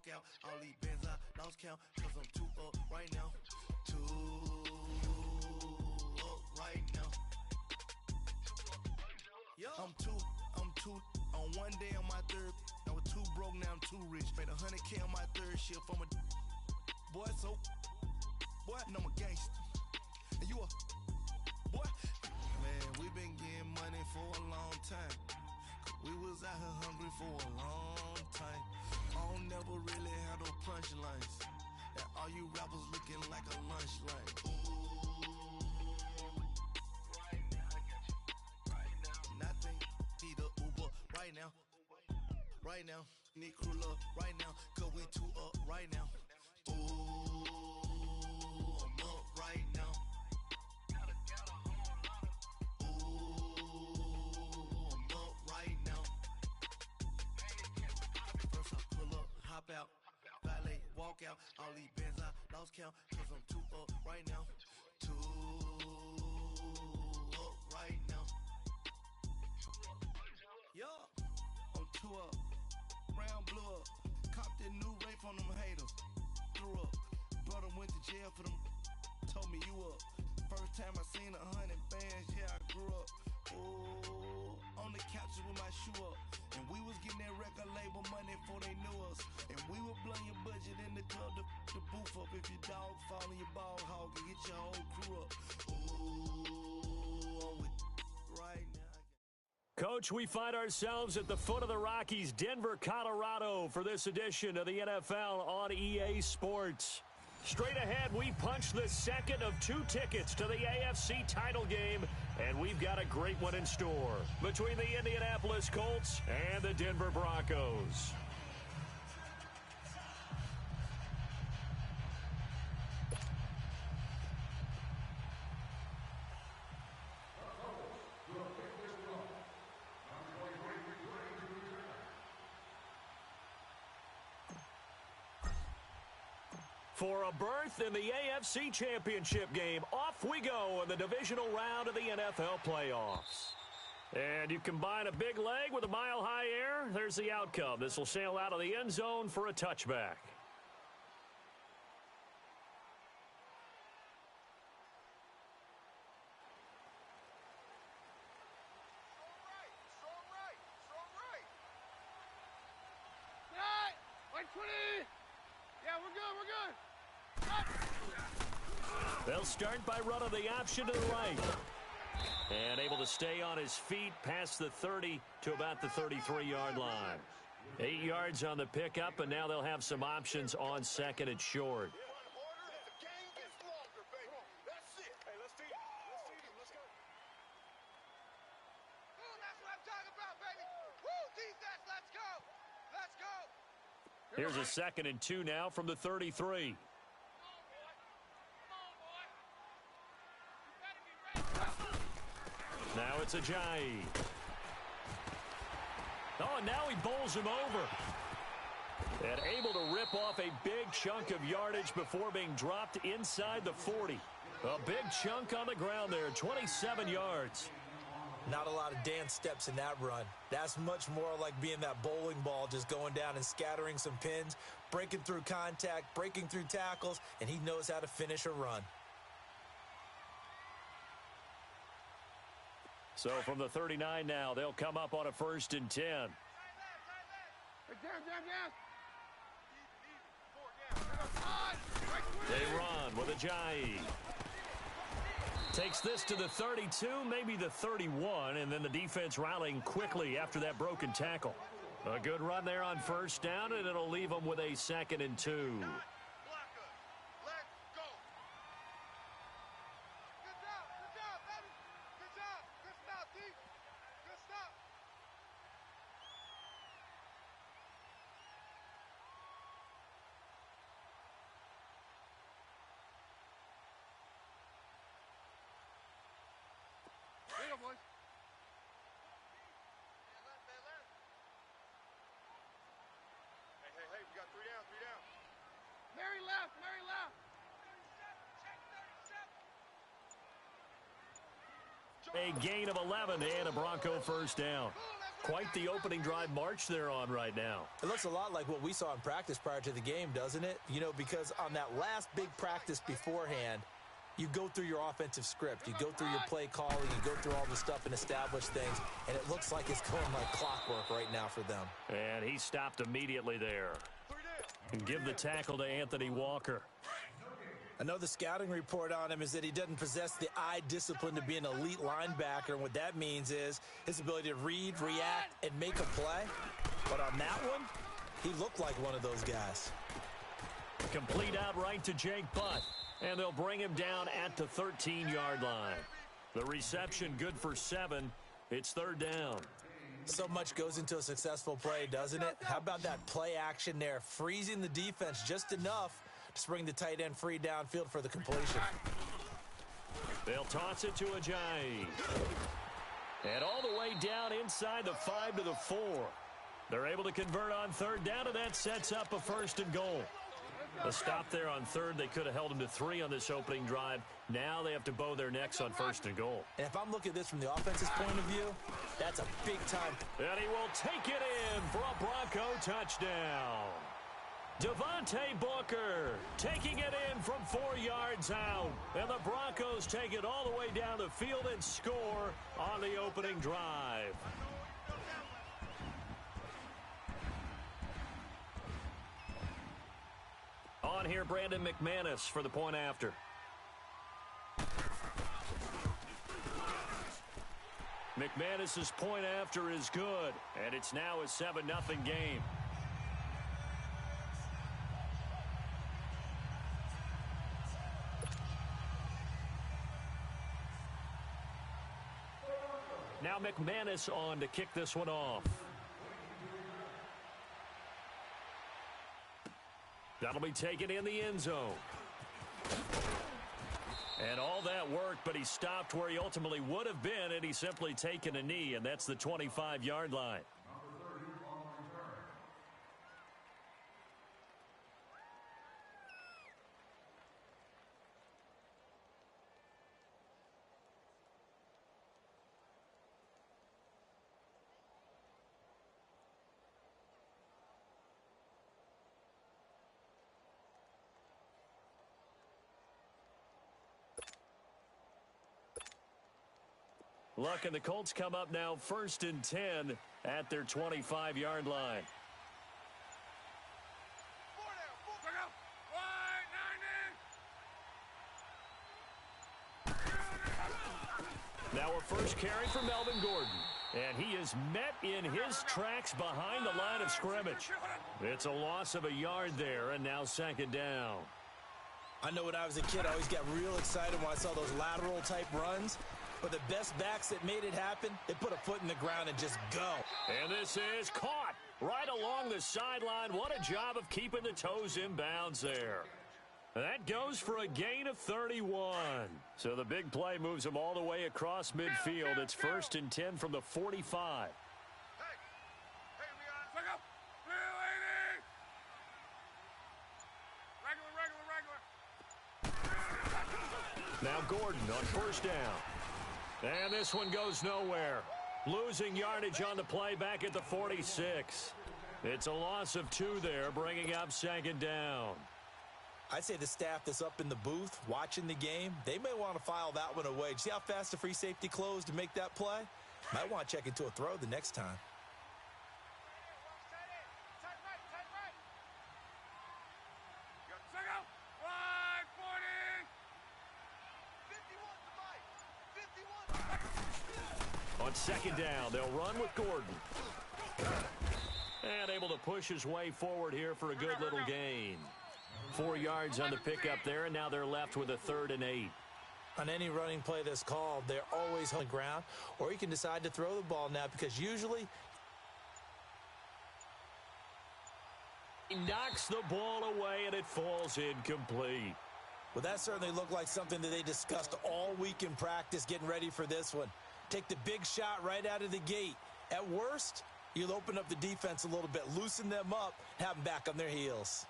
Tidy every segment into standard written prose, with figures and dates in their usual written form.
walk out. All these bands I lost count, cause I'm too up right now. Too up right now. I'm too on one day on my third. I was too broke, now I'm too rich. Made 100K on my third shift. I'm a boy, so boy, and I'm a gangster. And you a boy. Man, we been getting money for a long time. We was out here hungry for a long time. I don't never really have no punchlines. And all you rappers looking like a lunch line. Right now, I got you. Right now. Nothing. Need a Uber right now. Right now. Need crew up right now. Cause we too up right now. Ooh, I'm up right now. Hop out, valet, walk out. All these bands I lost count, cause I'm too up right now. Too up right now. Yeah, I'm too up. Round blew up. Copped that new rape on them haters. Threw up. Brother went to jail for them. Told me you up. First time I seen 100 bands, yeah, I grew up. Ooh, on the couches with my shoe up. And we was getting that record label money before they knew us. And we would blow your budget in the club to boof up. If your dog fall in your ball hog and get your whole crew up. Ooh, I'm with right now. Coach, we find ourselves at the foot of the Rockies, Denver, Colorado, for this edition of the NFL on EA Sports. Straight ahead, we punch the second of 2 tickets to the AFC title game, and we've got a great one in store between the Indianapolis Colts and the Denver Broncos. For a berth in the AFC Championship game, off we go in the divisional round of the NFL playoffs. And you combine a big leg with a mile-high air, there's the outcome. This will sail out of the end zone for a touchback. They'll start by running the option to the right. And able to stay on his feet past the 30 to about the 33-yard line. 8 yards on the pickup, and now they'll have some options on second and short. Here's a 2nd and 2 now from the 33. Now it's Ajayi. Oh, and now he bowls him over. And able to rip off a big chunk of yardage before being dropped inside the 40. A big chunk on the ground there, 27 yards. Not a lot of dance steps in that run. That's much more like being that bowling ball, just going down and scattering some pins, breaking through contact, breaking through tackles, and he knows how to finish a run. So from the 39 now, they'll come up on a 1st and 10. They run with Ajayi. Takes this to the 32, maybe the 31, and then the defense rallying quickly after that broken tackle. A good run there on 1st down, and it'll leave them with a 2nd and 2. Hey, we got 3 down, 3 down. Mary left, Mary left. A gain of 11 and a Bronco 1st down. Quite the opening drive march they're on right now. It looks a lot like what we saw in practice prior to the game, doesn't it? You know, because on that last big practice beforehand, you go through your offensive script. You go through your play calling. You go through all the stuff and establish things. And it looks like it's going like clockwork right now for them. And he stopped immediately there. And give the tackle to Anthony Walker. I know the scouting report on him is that he doesn't possess the eye discipline to be an elite linebacker. And what that means is his ability to read, react, and make a play. But on that one, he looked like one of those guys. Complete out right to Jake Butt. And they'll bring him down at the 13-yard line. The reception good for 7. It's third down. So much goes into a successful play, doesn't it? How about that play action there? Freezing the defense just enough to spring the tight end free downfield for the completion. They'll toss it to Ajayi. And all the way down inside the 5 to the 4. They're able to convert on third down, and that sets up a first and goal. A stop there on third. They could have held him to 3 on this opening drive. Now they have to bow their necks on first and goal. And if I'm looking at this from the offense's point of view, that's a big time. And he will take it in for a Bronco touchdown. Devontae Booker taking it in from 4 yards out. And the Broncos take it all the way down the field and score on the opening drive. On here, Brandon McManus for the point after. McManus's point after is good, and it's now a 7-0 game. Now McManus on to kick this one off. That'll be taken in the end zone. And all that work, but he stopped where he ultimately would have been, and he's simply taken a knee, and that's the 25-yard line. Luck and the Colts come up now 1st and 10 at their 25-yard line. Now a first carry for Melvin Gordon. And he is met in his tracks behind the line of scrimmage. It's a loss of a yard there, and now 2nd down. I know when I was a kid, I always got real excited when I saw those lateral-type runs. But the best backs that made it happen, they put a foot in the ground and just go. And this is caught right along the sideline. What a job of keeping the toes in bounds there. That goes for a gain of 31. So the big play moves them all the way across midfield. It's 1st and 10 from the 45. Now Gordon on first down. And this one goes nowhere. Losing yardage on the play back at the 46. It's a loss of 2 there, bringing up 2nd down. I'd say the staff that's up in the booth watching the game, they may want to file that one away. See how fast the free safety closed to make that play? Might want to check into a throw the next time. On 2nd down, they'll run with Gordon. And able to push his way forward here for a good little gain. 4 yards on the pickup there, and now they're left with a 3rd and 8. On any running play that's called, they're always on the ground, or you can decide to throw the ball now because usually he knocks the ball away, and it falls incomplete. Well, that certainly looked like something that they discussed all week in practice getting ready for this one. Take the big shot right out of the gate. At worst, you'll open up the defense a little bit, loosen them up, have them back on their heels.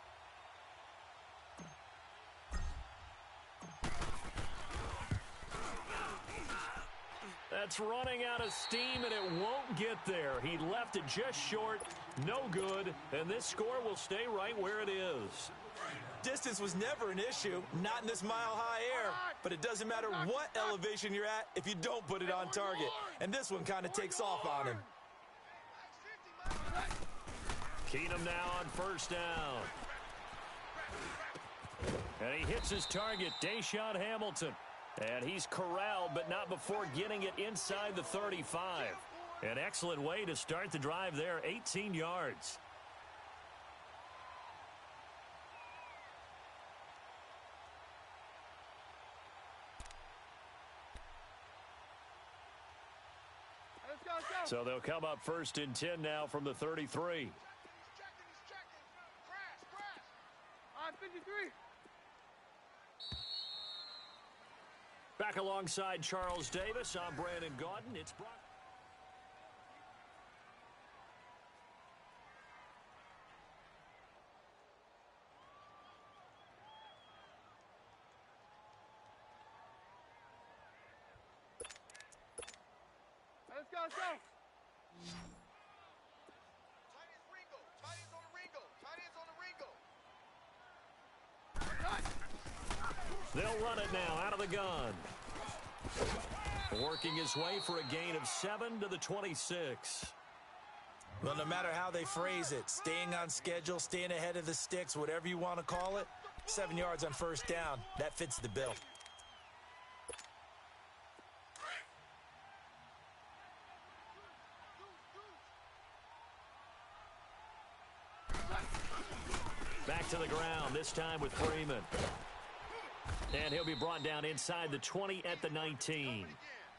That's running out of steam, and it won't get there. He left it just short, no good, and this score will stay right where it is. Distance was never an issue, not in this mile-high air, but it doesn't matter what elevation you're at if you don't put it on target. And this one kind of takes off on him. Keenum now on first down. And he hits his target, Deshaun Hamilton. And he's corralled, but not before getting it inside the 35. An excellent way to start the drive there, 18 yards. So they'll come up first and 10 now from the 33. He's checking. Crash. 53. Back alongside Charles Davis, I'm Brandon Gaudin. It's Brock. Let's go. They'll run it now out of the gun. Working his way for a gain of 7 to the 26. Well, no matter how they phrase it, staying on schedule, staying ahead of the sticks, whatever you want to call it, 7 yards on first down, that fits the bill. Back to the ground, this time with Freeman. And he'll be brought down inside the 20 at the 19.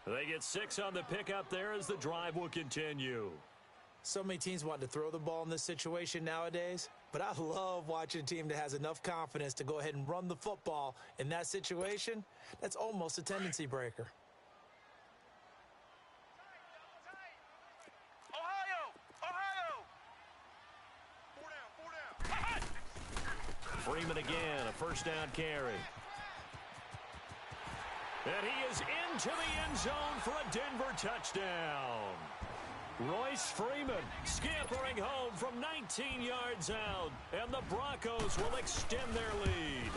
They get 6 on the pickup there as the drive will continue. So many teams want to throw the ball in this situation nowadays, but I love watching a team that has enough confidence to go ahead and run the football. In that situation, that's almost a tendency breaker. Freeman again, a first down carry. And he is into the end zone for a Denver touchdown. Royce Freeman scampering home from 19 yards out, and the Broncos will extend their lead.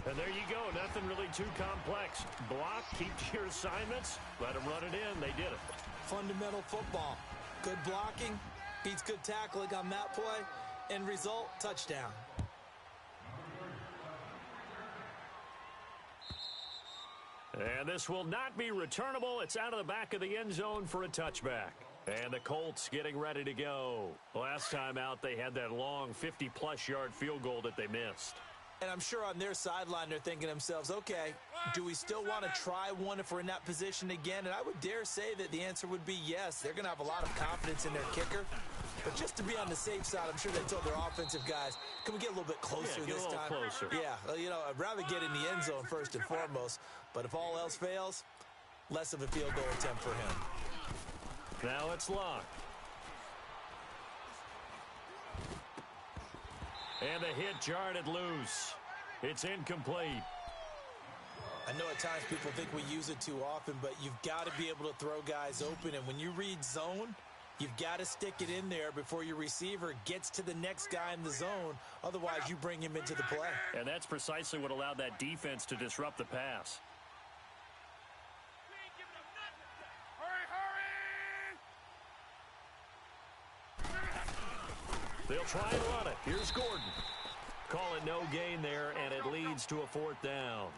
And there you go, nothing really too complex. Block, keep to your assignments, let them run it in. They did it. Fundamental football. Good blocking, beats good tackling on that play. End result, touchdown. And this will not be returnable. It's out of the back of the end zone for a touchback. And the Colts getting ready to go. Last time out, they had that long 50-plus yard field goal that they missed. And I'm sure on their sideline, they're thinking to themselves, okay, do we still want to try one if we're in that position again? And I would dare say that the answer would be yes. They're going to have a lot of confidence in their kicker. But just to be on the safe side, I'm sure they told their offensive guys, can we get a little bit closer this time? Closer. Yeah, you know, I'd rather get in the end zone first and foremost. But if all else fails, less of a field goal attempt for him. Now it's locked. And the hit jarred it loose. It's incomplete. I know at times people think we use it too often, but you've got to be able to throw guys open. And when you read zone, you've got to stick it in there before your receiver gets to the next guy in the zone. Otherwise, you bring him into the play. And that's precisely what allowed that defense to disrupt the pass. They'll try and run it. Here's Gordon. Call it no gain there, and it leads to a fourth down.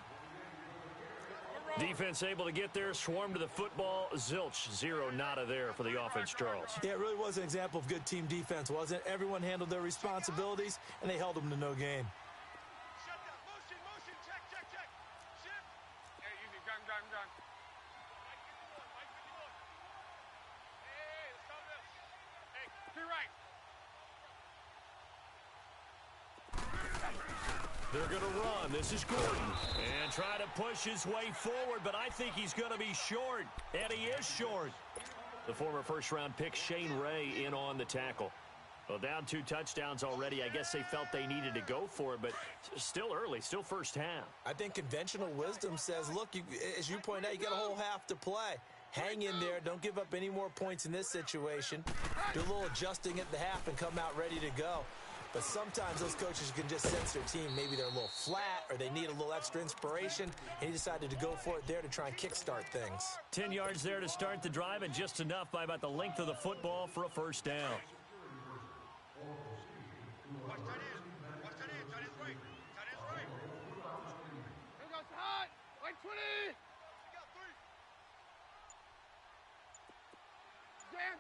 Defense able to get there, swarm to the football. Zilch, zero, nada there for the offense, Charles. Yeah, it really was an example of good team defense, wasn't it? Everyone handled their responsibilities, and they held them to no gain. Motion, check. Shift. Hey, easy, gun. Hey, let's stop this. Hey, to your right. They're going to run. This is Gordon. And try to push his way forward, but I think he's going to be short. And he is short. The former first-round pick, Shane Ray, in on the tackle. Well, down 2 touchdowns already. I guess they felt they needed to go for it, but still early, still first half. I think conventional wisdom says, look, as you point out, you got a whole half to play. Hang in there. Don't give up any more points in this situation. Do a little adjusting at the half and come out ready to go. But sometimes those coaches can just sense their team. Maybe they're a little flat or they need a little extra inspiration. And he decided to go for it there to try and kickstart things. 10 yards there to start the drive, and just enough by about the length of the football for a first down. Watch that in. Watch that in. Tight end's right. Tight end's right. Here goes hot. Right 20. We got 3.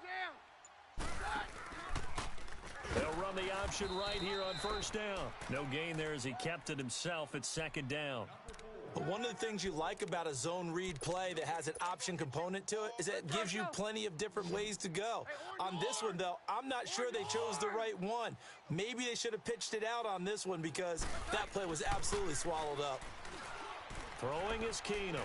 Jam. They'll run the option right here on first down. No gain there as he kept it himself at second down. But one of the things you like about a zone read play that has an option component to it is that it gives you plenty of different ways to go. On this one, though, I'm not sure they chose the right one. Maybe they should have pitched it out on this one because that play was absolutely swallowed up. Throwing is Keenum.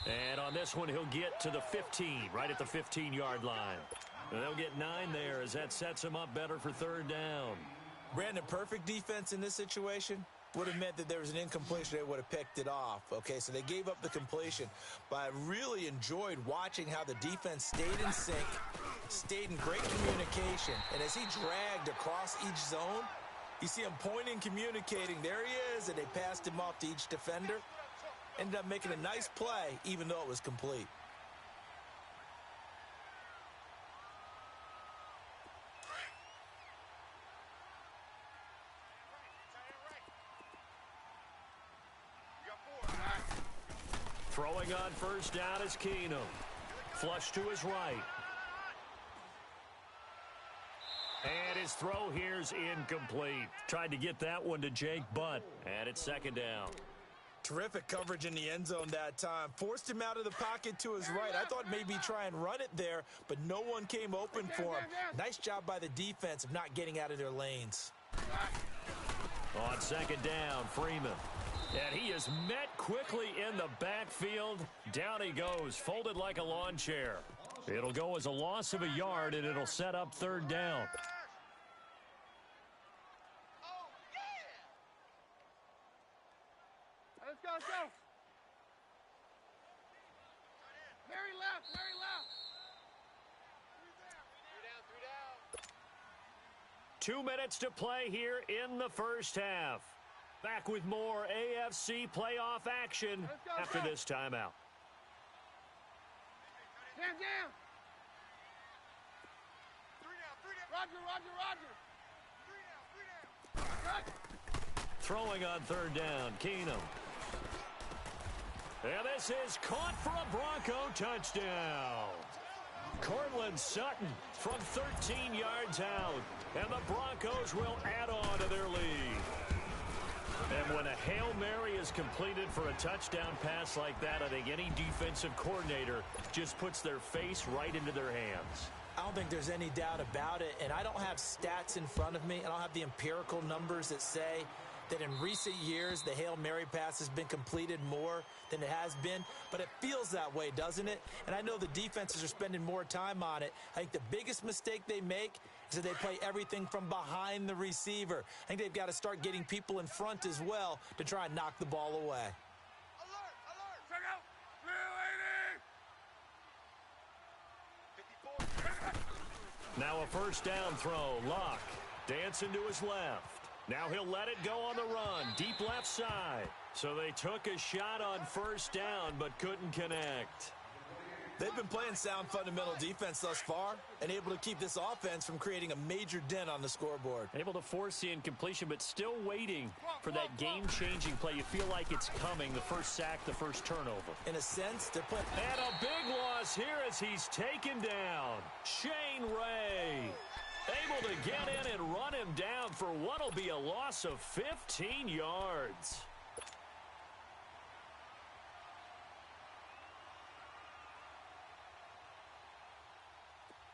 And on this one, he'll get to the 15, right at the 15-yard line. And they'll get 9 there as that sets him up better for third down. Brandon, perfect defense in this situation would have meant that there was an incompletion. They would have picked it off. Okay, so they gave up the completion. But I really enjoyed watching how the defense stayed in sync, stayed in great communication. And as he dragged across each zone, you see him pointing, communicating. There he is, and they passed him off to each defender. Ended up making a nice play, even though it was complete. Throwing on first down is Keenum. Flush to his right. And his throw here's incomplete. Tried to get that one to Jake Butt, and it's second down. Terrific coverage in the end zone that time. Forced him out of the pocket to his right. I thought maybe try and run it there, but no one came open for him. Nice job by the defense of not getting out of their lanes. On second down, Freeman. And he is met quickly in the backfield. Down he goes, folded like a lawn chair. It'll go as a loss of a yard, and it'll set up third down. Let's go. Very left. 3 down. 2 minutes to play here in the first half. Back with more AFC playoff action after this timeout. Jam. 3 down. Roger. 3 down. Throwing on third down, Keenum. And this is caught for a Bronco touchdown. Cortland Sutton from 13 yards out. And the Broncos will add on to their lead. And when a Hail Mary is completed for a touchdown pass like that, I think any defensive coordinator just puts their face right into their hands. I don't think there's any doubt about it, and I don't have stats in front of me. I don't have the empirical numbers that say that in recent years the Hail Mary pass has been completed more than it has been, but it feels that way, doesn't it? And I know the defenses are spending more time on it. I think the biggest mistake they make is that they play everything from behind the receiver. I think they've got to start getting people in front as well to try and knock the ball away. Alert! Check out! Now a first down throw. Luck dancing to his left. Now he'll let it go on the run. Deep left side. So they took a shot on first down but couldn't connect. They've been playing sound fundamental defense thus far and able to keep this offense from creating a major dent on the scoreboard. Able to force the incompletion, but still waiting for that game-changing play. You feel like it's coming, the first sack, the first turnover. In a sense, they're playing. And a big loss here as he's taken down. Shane Ray able to get in and run him down for what'll be a loss of 15 yards.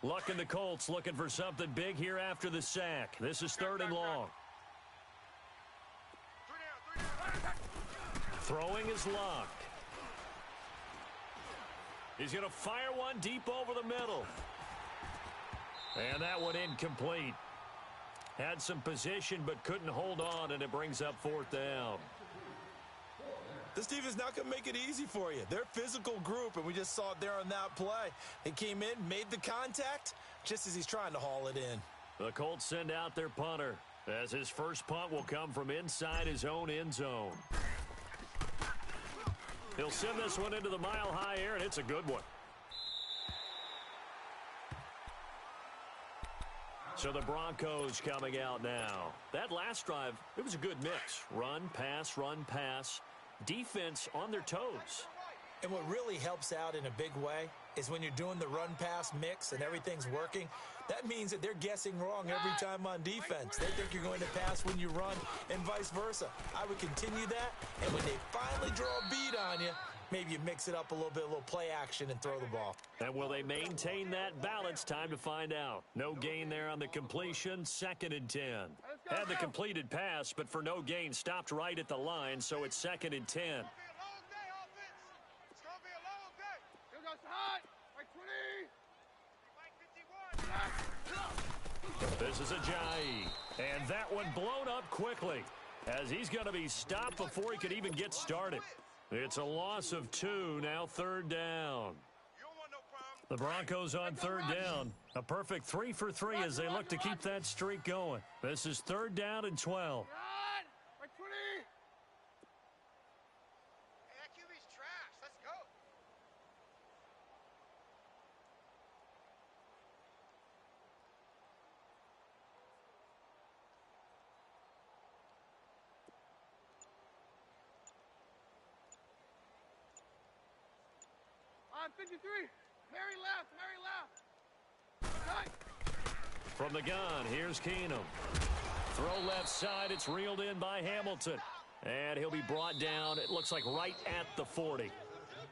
Luck and the Colts looking for something big here after the sack. This is third and long. Throwing is Luck. He's going to fire one deep over the middle. And that one incomplete. Had some position but couldn't hold on, and it brings up fourth down. This defense is not going to make it easy for you. They're a physical group, and we just saw it there on that play. They came in, made the contact, just as he's trying to haul it in. The Colts send out their punter, as his first punt will come from inside his own end zone. He'll send this one into the mile-high air, and it's a good one. So the Broncos coming out now. That last drive, it was a good mix. Run, pass. Defense on their toes. And what really helps out in a big way is when you're doing the run-pass mix and everything's working, that means that they're guessing wrong every time on defense. They think you're going to pass when you run and vice versa. I would continue that, and when they finally draw a beat on you, maybe you mix it up a little bit, a little play action, and throw the ball. And will they maintain that balance? Time to find out. No gain there on the completion. 2nd and 10. Had the completed pass, but for no gain, stopped right at the line, so it's 2nd and 10. This is Ajayi, and that one blown up quickly as he's going to be stopped before he could even get started. It's a loss of 2, now 3rd down. The Broncos on 3rd down. A perfect 3 for 3 as they look to keep that streak going. This is 3rd down and 12. On 53, Mary left. From the gun, here's Keenum. Throw left side, it's reeled in by Hamilton. And he'll be brought down, it looks like right at the 40.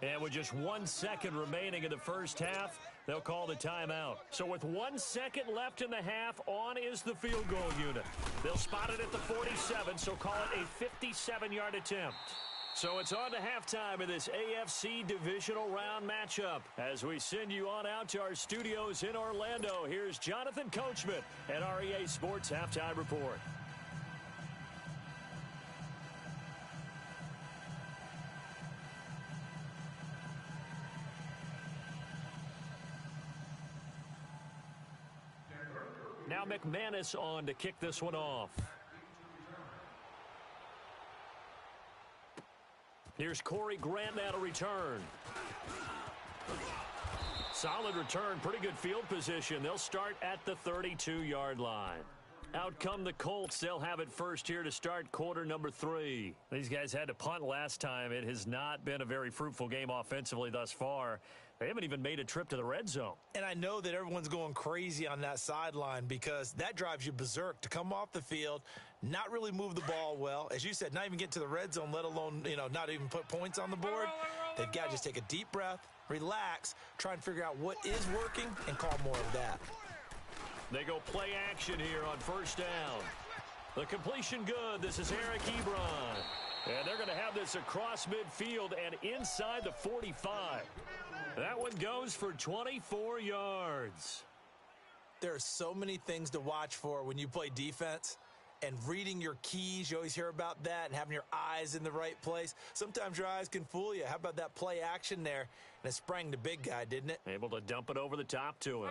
And with just 1 second remaining in the first half, they'll call the timeout. So with 1 second left in the half, on is the field goal unit. They'll spot it at the 47, so call it a 57-yard attempt. So it's on to halftime in this AFC divisional round matchup. As we send you on out to our studios in Orlando, here's Jonathan Coachman at our EA Sports Halftime Report. Now McManus on to kick this one off. Here's Corey Grant now to return. Solid return, pretty good field position. They'll start at the 32-yard line. Out come the Colts. They'll have it first here to start quarter number 3. These guys had to punt last time. It has not been a very fruitful game offensively thus far. They haven't even made a trip to the red zone. And I know that everyone's going crazy on that sideline because that drives you berserk to come off the field, not really move the ball well. As you said, not even get to the red zone, let alone, not even put points on the board. They've got to just take a deep breath, relax, try and figure out what is working, and call more of that. They go play action here on first down. The completion good. This is Eric Ebron. And they're going to have this across midfield and inside the 45. That one goes for 24 yards. There are so many things to watch for when you play defense. And reading your keys, you always hear about that, and having your eyes in the right place. Sometimes your eyes can fool you. How about that play action there? And it sprang the big guy, didn't it? Able to dump it over the top to him.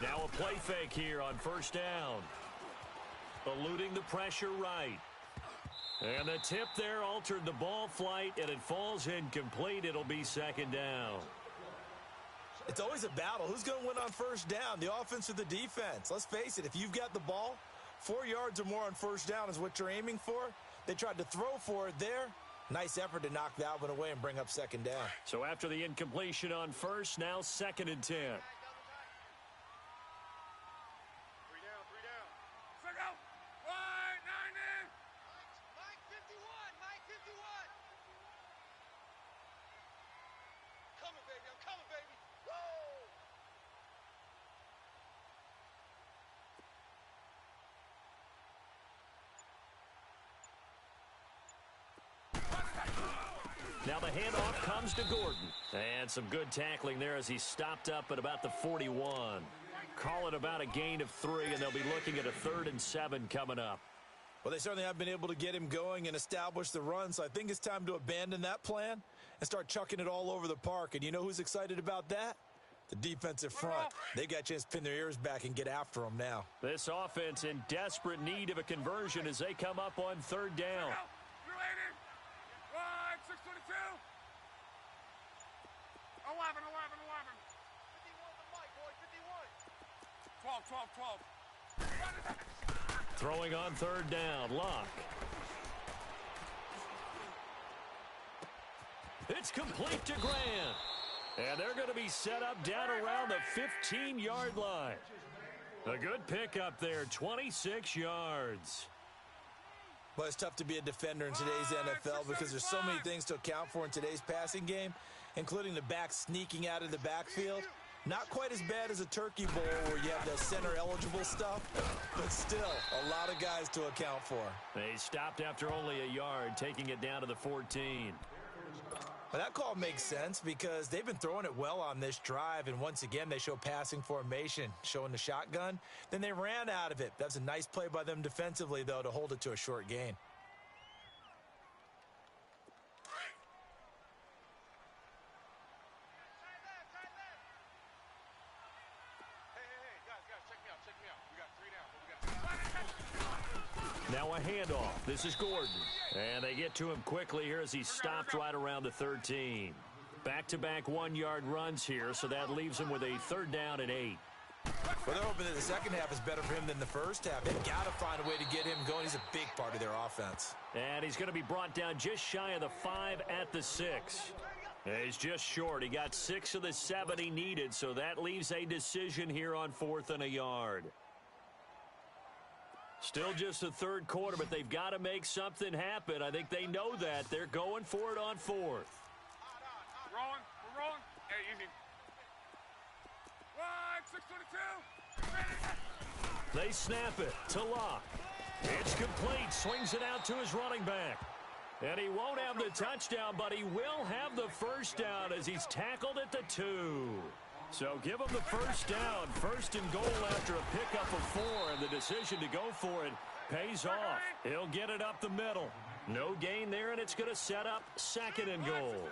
Now a play fake here on first down. Eluding the pressure right. And the tip there altered the ball flight, and it falls incomplete. It'll be second down. It's always a battle. Who's going to win on first down, the offense or the defense? Let's face it, if you've got the ball, 4 yards or more on first down is what you're aiming for. They tried to throw for it there. Nice effort to knock that one away and bring up second down. So after the incompletion on first, now 2nd and 10. Now the handoff comes to Gordon. And some good tackling there as he stopped up at about the 41. Call it about a gain of 3, and they'll be looking at a 3rd and 7 coming up. Well, they certainly have been able to get him going and establish the run, so I think it's time to abandon that plan and start chucking it all over the park. And you know who's excited about that? The defensive front. They got a chance to pin their ears back and get after them now. This offense in desperate need of a conversion as they come up on 3rd down. 622. 11. 12. Throwing on 3rd down, Locke. It's complete to Grant. And they're going to be set up down around the 15-yard line. A good pickup there, 26 yards. But it's tough to be a defender in today's NFL because there's so many things to account for in today's passing game, including the back sneaking out of the backfield. Not quite as bad as a turkey bowl where you have the center-eligible stuff, but still a lot of guys to account for. They stopped after only a yard, taking it down to the 14. Well, that call makes sense because they've been throwing it well on this drive, and once again they show passing formation, showing the shotgun. Then they ran out of it. That's a nice play by them defensively, though, to hold it to a short gain. Now a handoff. This is Gordon. And they get to him quickly here as he stopped right around the 13. Back-to-back 1-yard runs here, so that leaves him with a 3rd down and 8. Well, they're hoping that the second half is better for him than the first half. They've got to find a way to get him going. He's a big part of their offense. And he's going to be brought down just shy of the 5 at the 6. He's just short. He got 6 of the 7 he needed, so that leaves a decision here on 4th and a yard. Still just the 3rd quarter, but they've got to make something happen. I think they know that. They're going for it on 4th. We're rolling. Hey, easy. 622. They snap it to Locke. It's complete. Swings it out to his running back. And he won't have the touchdown, but he will have the first down as he's tackled at the 2. So give him the first down. 1st and goal after a pickup of 4, and the decision to go for it pays off. He'll get it up the middle. No gain there, and it's going to set up 2nd and goal.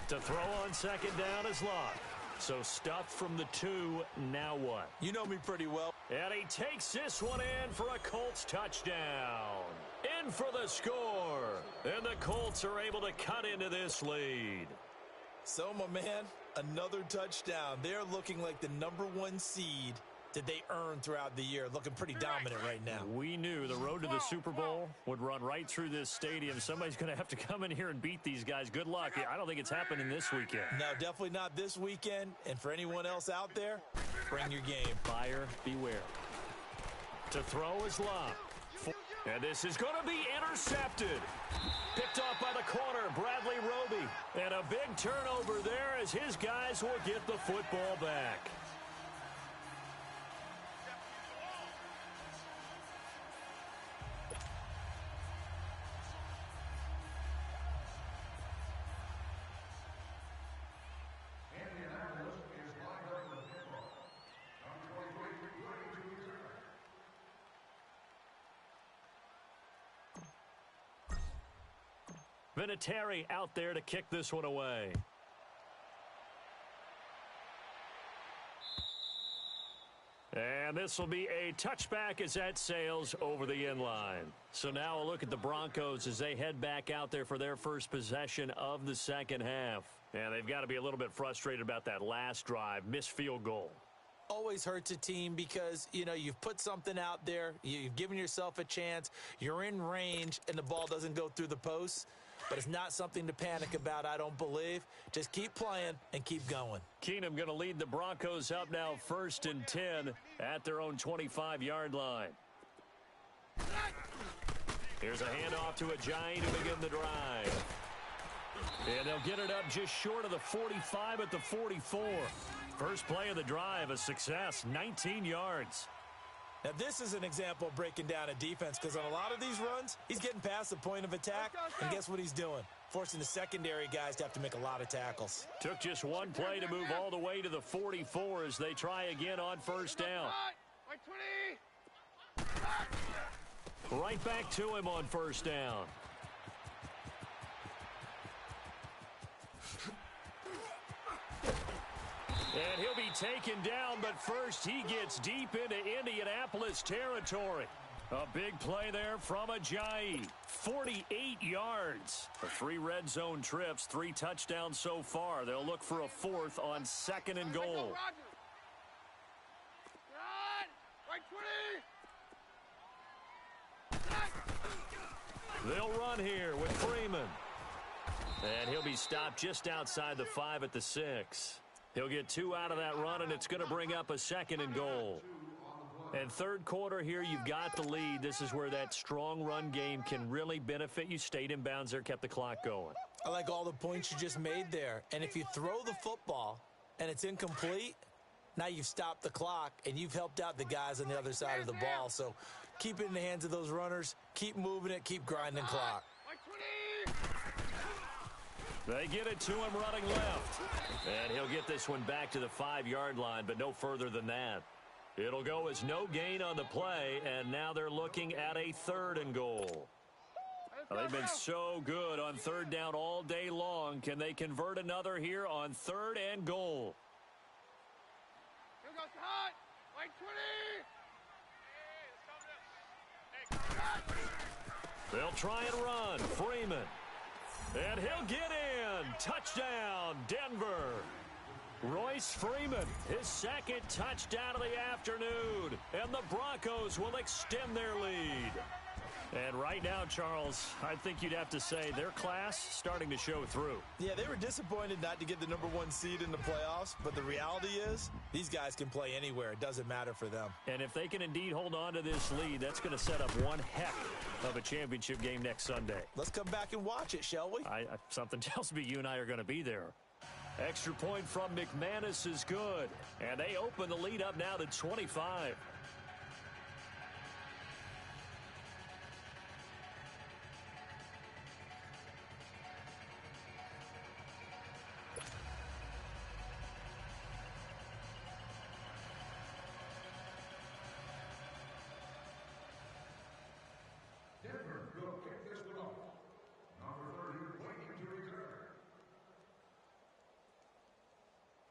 To throw on 2nd down is Locke. So stuffed from the 2, now what? You know me pretty well. And he takes this one in for a Colts touchdown. In for the score. And the Colts are able to cut into this lead. So, my man, another touchdown. They're looking like the #1 seed that they earned throughout the year. Looking pretty dominant right now. We knew the road to the Super Bowl would run right through this stadium. Somebody's going to have to come in here and beat these guys. Good luck. I don't think it's happening this weekend. No, definitely not this weekend. And for anyone else out there, bring your game. Buyer beware. To throw is Locke. And this is going to be intercepted. Picked off by the corner, Bradley Roby. And a big turnover there as his guys will get the football back. Vinatieri out there to kick this one away. And this will be a touchback as that sails over the end line. So now a look at the Broncos as they head back out there for their first possession of the second half. And they've got to be a little bit frustrated about that last drive, missed field goal. Always hurts a team because, you know, you've put something out there, you've given yourself a chance, you're in range, and the ball doesn't go through the posts. But it's not something to panic about, I don't believe. Just keep playing and keep going. Keenum going to lead the Broncos up now 1st and 10 at their own 25-yard line. Here's a handoff to a Giant to begin the drive. And they'll get it up just short of the 45 at the 44. First play of the drive, a success, 19 yards. Now, this is an example of breaking down a defense because on a lot of these runs, he's getting past the point of attack, and guess what he's doing? Forcing the secondary guys to have to make a lot of tackles. Took just one play to move all the way to the 44 as they try again on first down. Right back to him on first down. And he'll be taken down, but first he gets deep into Indianapolis territory. A big play there from Ajayi. 48 yards. The 3 red zone trips, 3 touchdowns so far. They'll look for a 4th on 2nd and goal. They'll run here with Freeman. And he'll be stopped just outside the 5 at the 6. He'll get 2 out of that run, and it's going to bring up a 2nd and goal. And third quarter here, you've got the lead. This is where that strong run game can really benefit you. Stayed in bounds there, kept the clock going. I like all the points you just made there. And if you throw the football and it's incomplete, now you've stopped the clock and you've helped out the guys on the other side of the ball. So keep it in the hands of those runners. Keep moving it. Keep grinding clock. They get it to him running left. And he'll get this one back to the 5-yard line, but no further than that. It'll go as no gain on the play, and now they're looking at a 3rd and goal. They've been so good on 3rd down all day long. Can they convert another here on 3rd and goal? Here goes hot. Like 20. They'll try and run. Freeman. And he'll get in. Touchdown, Denver. Royce Freeman, his 2nd touchdown of the afternoon. And the Broncos will extend their lead. And right now, Charles, I think you'd have to say their class starting to show through. Yeah, they were disappointed not to get the #1 seed in the playoffs, but the reality is these guys can play anywhere. It doesn't matter for them. And if they can indeed hold on to this lead, that's going to set up one heck of a championship game next Sunday. Let's come back and watch it, shall we? Something tells me you and I are going to be there. Extra point from McManus is good. And they open the lead up now to 25.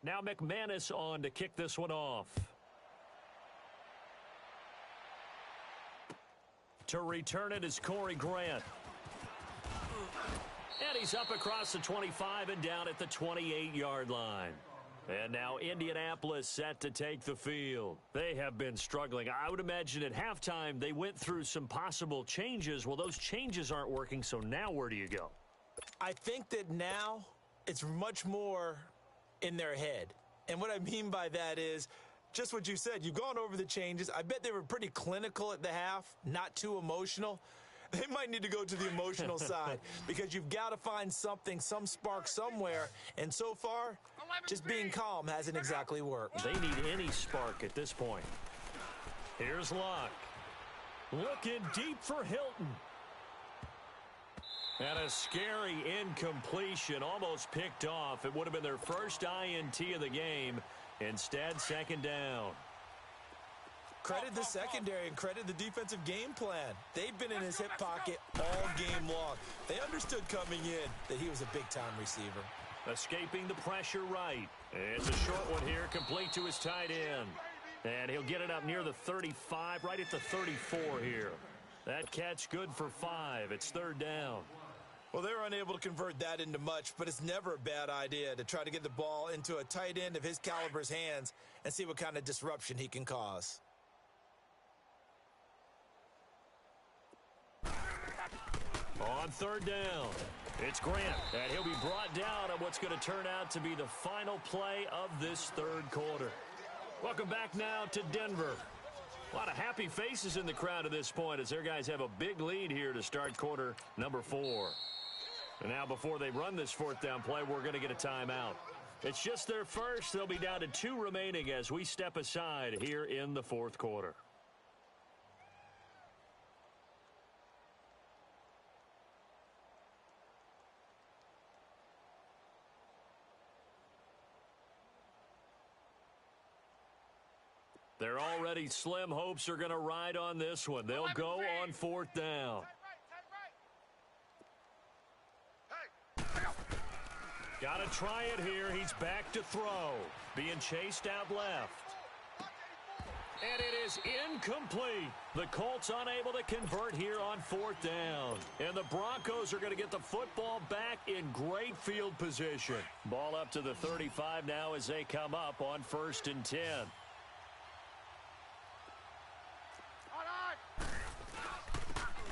Now McManus on to kick this one off. To return it is Corey Grant. And he's up across the 25 and down at the 28-yard line. And now Indianapolis set to take the field. They have been struggling. I would imagine at halftime they went through some possible changes. Well, those changes aren't working, so now where do you go? I think that now it's much more in their head. And what I mean by that is just what you said. You've gone over the changes. I bet they were pretty clinical at the half, not too emotional. They might need to go to the emotional side because you've got to find something, some spark somewhere. And so far, just being calm hasn't exactly worked. They need any spark at this point. Here's Luck. Looking deep for Hilton. And a scary incompletion, almost picked off. It would have been their first INT of the game. Instead, 2nd down. Credit the secondary and credit the defensive game plan. They've been in his hip pocket all game long. They understood coming in that he was a big-time receiver. Escaping the pressure right. It's a short one here, complete to his tight end. And he'll get it up near the 35, right at the 34 here. That catch good for 5. It's 3rd down. Well, they were unable to convert that into much, but it's never a bad idea to try to get the ball into a tight end of his caliber's hands and see what kind of disruption he can cause. On 3rd down, it's Grant, and he'll be brought down on what's going to turn out to be the final play of this 3rd quarter. Welcome back now to Denver. A lot of happy faces in the crowd at this point as their guys have a big lead here to start quarter number 4. And now before they run this 4th down play, we're going to get a timeout. It's just their first. They'll be down to 2 remaining as we step aside here in the 4th quarter. Their already slim hopes are going to ride on this one. They'll go on 4th down. Got to try it here. He's back to throw. Being chased out left. And it is incomplete. The Colts unable to convert here on 4th down. And the Broncos are going to get the football back in great field position. Ball up to the 35 now as they come up on 1st and 10.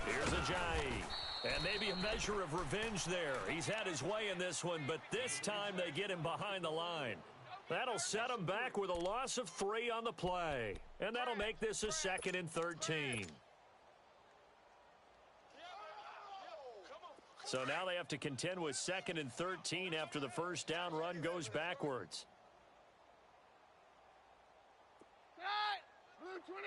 Here's Ajayi. And maybe a measure of revenge there. He's had his way in this one, but this time they get him behind the line. That'll set him back with a loss of 3 on the play. And that'll make this a 2nd and 13. So now they have to contend with 2nd and 13 after the 1st down run goes backwards. Blue 20.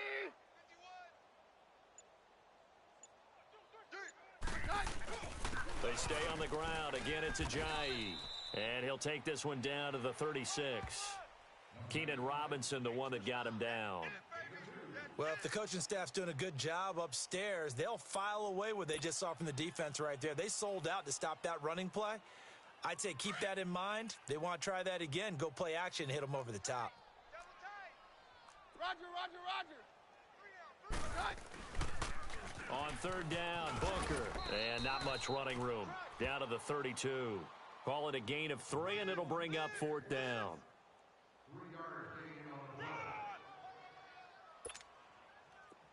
They stay on the ground. Again, it's Ajayi. And he'll take this one down to the 36. Keenan Robinson, the one that got him down. Well, if the coaching staff's doing a good job upstairs, they'll file away what they just saw from the defense right there. They sold out to stop that running play. I'd say keep that in mind. They want to try that again. Go play action, hit them over the top. Roger. On 3rd down, Booker. And not much running room. Down to the 32. Call it a gain of 3, and it'll bring up 4th down.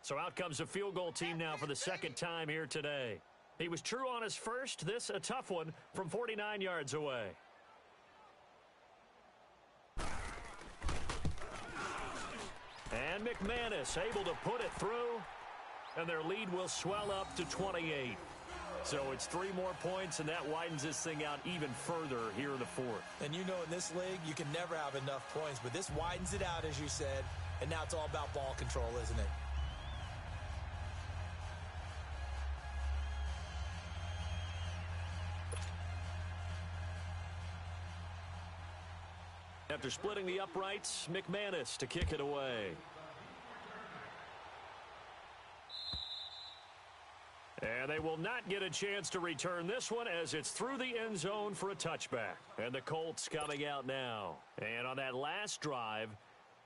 So out comes a field goal team now for the 2nd time here today. He was true on his first. This a tough one from 49 yards away. And McManus able to put it through. And their lead will swell up to 28. So it's 3 more points, and that widens this thing out even further here in the 4th. And you know in this league, you can never have enough points, but this widens it out, as you said, and now it's all about ball control, isn't it? After splitting the uprights, McManus to kick it away. And they will not get a chance to return this one as it's through the end zone for a touchback. And the Colts coming out now. And on that last drive,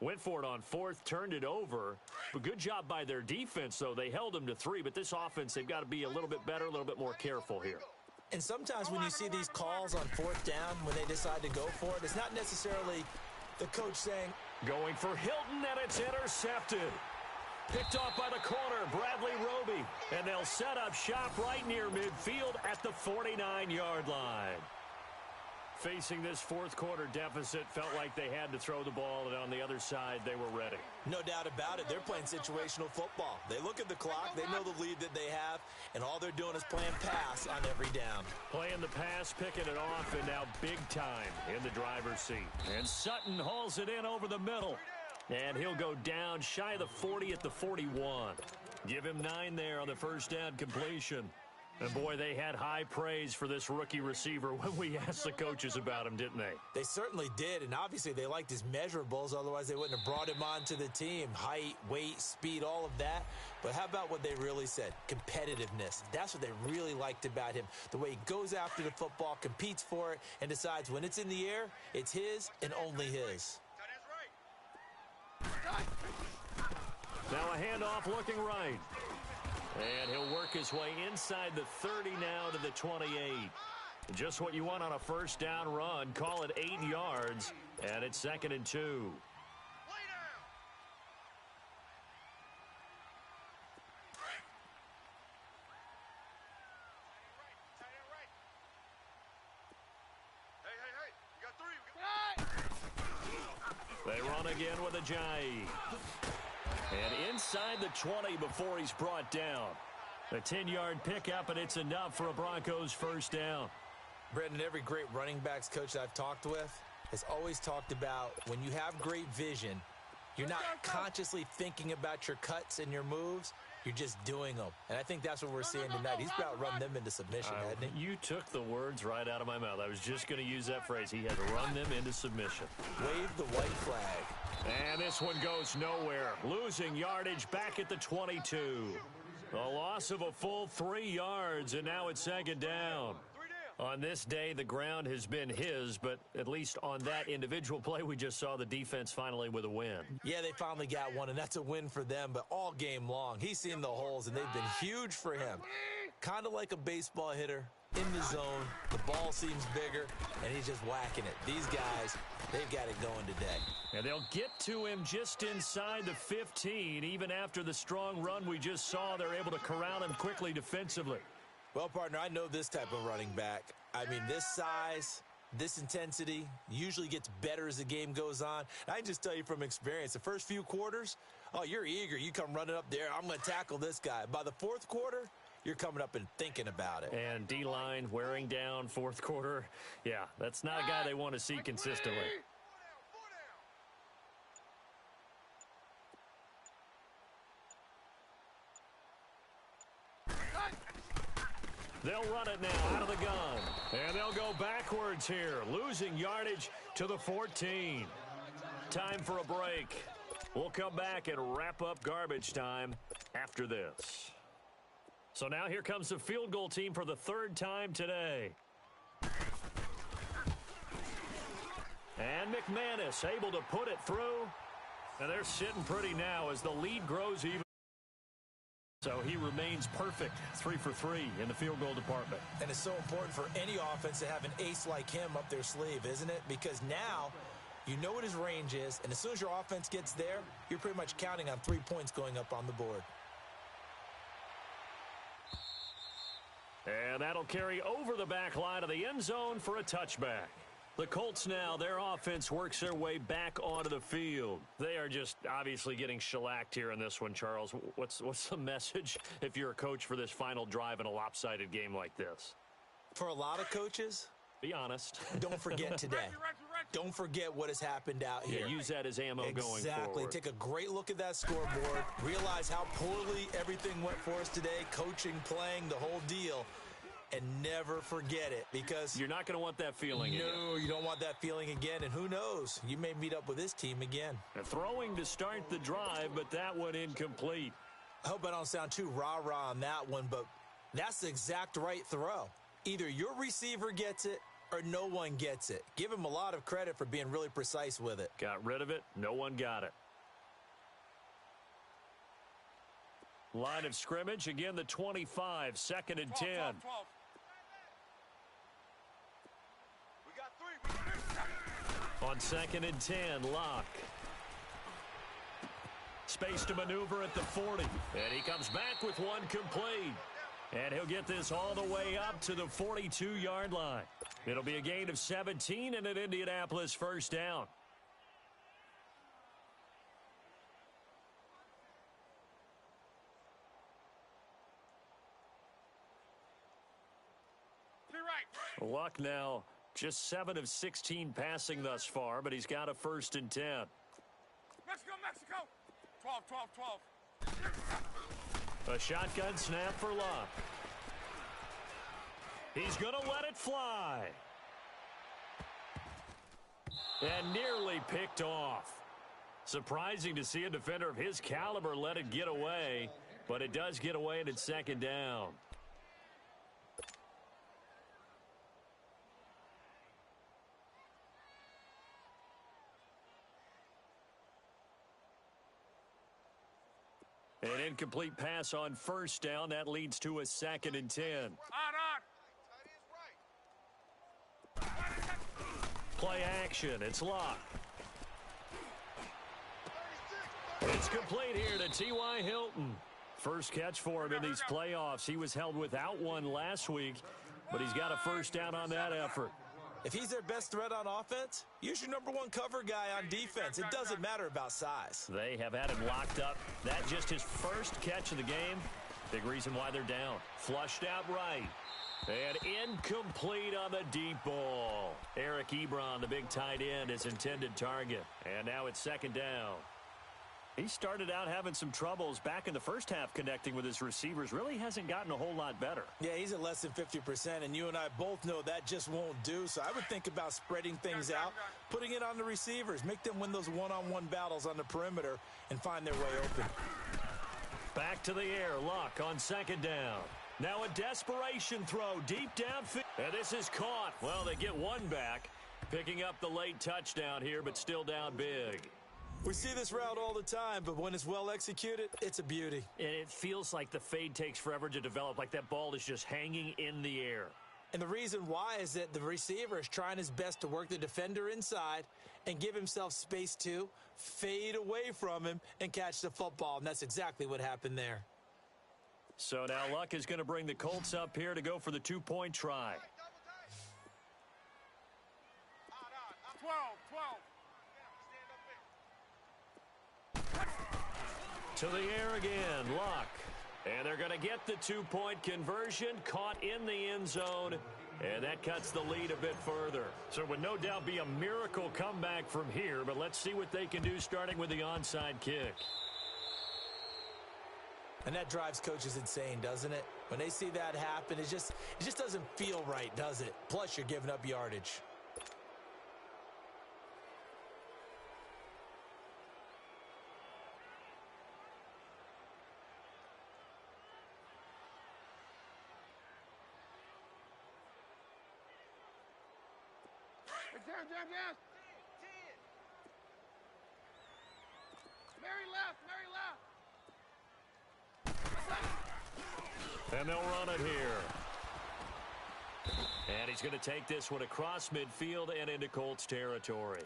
went for it on 4th, turned it over. But good job by their defense, though. They held them to 3, but this offense, they've got to be a little bit better, a little bit more careful here. And sometimes when you see these calls on 4th down, when they decide to go for it, it's not necessarily the coach saying, going for Hilton, and it's intercepted. Picked off by the corner, Bradley Roby. And they'll set up shop right near midfield at the 49-yard line. Facing this 4th quarter deficit, felt like they had to throw the ball, and on the other side, they were ready. No doubt about it. They're playing situational football. They look at the clock, they know the lead that they have, and all they're doing is playing pass on every down. Playing the pass, picking it off, and now big time in the driver's seat. And Sutton hauls it in over the middle. And he'll go down shy of the 40 at the 41. Give him 9 there on the 1st down completion. And, boy, they had high praise for this rookie receiver when we asked the coaches about him, didn't they? They certainly did, and obviously they liked his measurables. Otherwise, they wouldn't have brought him onto the team. Height, weight, speed, all of that. But how about what they really said? Competitiveness. That's what they really liked about him. The way he goes after the football, competes for it, and decides when it's in the air, it's his and only his. Now a handoff looking right. And he'll work his way inside the 30 now to the 28. Just what you want on a 1st down run. Call it 8 yards. And it's 2nd and 2. They run again with Ajayi. And inside the 20 before he's brought down. A 10-yard pickup, and it's enough for a Broncos 1st down. Brendan, every great running backs coach I've talked with has always talked about when you have great vision, you're not consciously thinking about your cuts and your moves. You're just doing them. And I think that's what we're seeing tonight. He's about to run them into submission, hasn't he? You took the words right out of my mouth. I was just going to use that phrase. He had to run them into submission. Wave the white flag. And this one goes nowhere. Losing yardage back at the 22. A loss of a full 3 yards, and now it's second down. On this day, the ground has been his, but at least on that individual play, we just saw the defense finally with a win. Yeah, they finally got one, and that's a win for them, but all game long, he's seen the holes, and they've been huge for him. Kind of like a baseball hitter in the zone. The ball seems bigger, and he's just whacking it. These guys, they've got it going today. And they'll get to him just inside the 15. Even after the strong run we just saw, they're able to corral him quickly defensively. Well, partner, I know this type of running back. I mean, this size, this intensity usually gets better as the game goes on. And I can just tell you from experience, the first few quarters, oh, you're eager. You come running up there. I'm going to tackle this guy. By the fourth quarter, you're coming up and thinking about it. And D-line wearing down fourth quarter. Yeah, that's not a guy they want to see consistently. They'll run it now out of the gun. And they'll go backwards here, losing yardage to the 14. Time for a break. We'll come back and wrap up garbage time after this. So now here comes the field goal team for the 3rd time today. And McManus able to put it through. And they're sitting pretty now as the lead grows even. So he remains perfect, 3 for 3 in the field goal department. And it's so important for any offense to have an ace like him up their sleeve, isn't it? Because now you know what his range is, and as soon as your offense gets there, you're pretty much counting on 3 points going up on the board. And that'll carry over the back line of the end zone for a touchback. The Colts now, their offense works their way back onto the field. They are just obviously getting shellacked here in this one, Charles. What's the message if you're a coach for this final drive in a lopsided game like this? For a lot of coaches, be honest. Don't forget today. Don't forget what has happened out here. Yeah, use that as ammo going forward. Exactly. Take a great look at that scoreboard. Realize how poorly everything went for us today. Coaching, playing, the whole deal. And never forget it, because you're not going to want that feeling again. No, you don't want that feeling again. And who knows? You may meet up with this team again. And throwing to start the drive, but that one incomplete. I hope I don't sound too rah-rah on that one, but that's the exact right throw. Either your receiver gets it or no one gets it. Give him a lot of credit for being really precise with it. Got rid of it. No one got it. Line of scrimmage, again the 25, 2nd and 10. 12. On 2nd and 10, Locke. Space to maneuver at the 40. And he comes back with one complete. And he'll get this all the way up to the 42-yard line. It'll be a gain of 17 and an Indianapolis first down. Luck now just 7 of 16 passing thus far, but he's got a 1st and 10. Mexico. 12. A shotgun snap for Luck. He's going to let it fly. And nearly picked off. Surprising to see a defender of his caliber let it get away, but it does get away and it's 2nd down. An incomplete pass on 1st down. That leads to a 2nd and 10. Play action. It's Locke. It's complete here to T.Y. Hilton. First catch for him in these playoffs. He was held without one last week, but he's got a 1st down on that effort. If he's their best threat on offense, use your #1 cover guy on defense. It doesn't matter about size. They have had him locked up. That just his 1st catch of the game. Big reason why they're down. Flushed out right. And incomplete on the deep ball. Eric Ebron, the big tight end, his intended target. And now it's 2nd down. He started out having some troubles back in the first half connecting with his receivers. Really hasn't gotten a whole lot better. Yeah, he's at less than 50%, and you and I both know that just won't do. So I would think about spreading things out, putting it on the receivers, make them win those one-on-one battles on the perimeter, and find their way open. Back to the air, Luck on second down. Now a desperation throw deep downfield. And this is caught. Well, they get one back, picking up the late touchdown here, but still down big. We see this route all the time, but when it's well executed, it's a beauty. And it feels like the fade takes forever to develop, like that ball is just hanging in the air. And the reason why is that the receiver is trying his best to work the defender inside and give himself space to fade away from him and catch the football. And that's exactly what happened there. So now Luck is going to bring the Colts up here to go for the two-point try. 12. To the air again, Luck. And they're going to get the two-point conversion, caught in the end zone, and that cuts the lead a bit further. So it would no doubt be a miracle comeback from here, but let's see what they can do starting with the onside kick. And that drives coaches insane, doesn't it? When they see that happen, it just doesn't feel right, does it? Plus, you're giving up yardage. Jam. Mary left. And they'll run it here. And he's going to take this one across midfield and into Colts territory.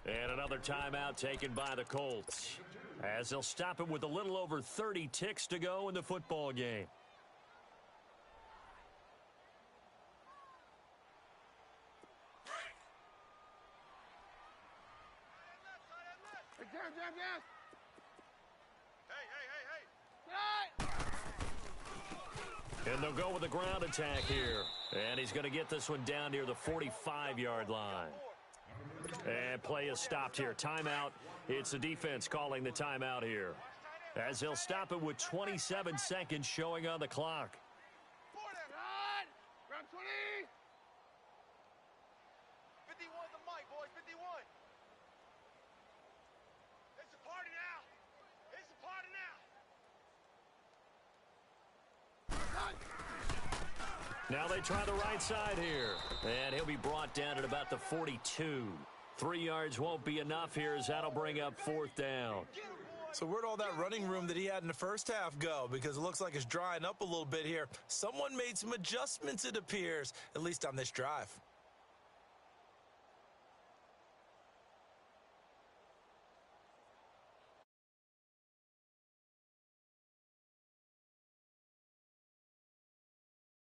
And another timeout taken by the Colts, as they'll stop it with a little over 30 ticks to go in the football game. Jam. Hey. And they'll go with the ground attack here. And he's going to get this one down near the 45-yard line. And play is stopped here. Timeout. It's the defense calling the timeout here, as they'll stop it with 27 seconds showing on the clock. Round 20. 51 the mic, boys. 51. It's a party now. Now they try the right side here. And he'll be brought down at about the 42. 3 yards won't be enough here, as that'll bring up fourth down. So where'd all that running room that he had in the first half go? Because it looks like it's drying up a little bit here. Someone made some adjustments, it appears, at least on this drive.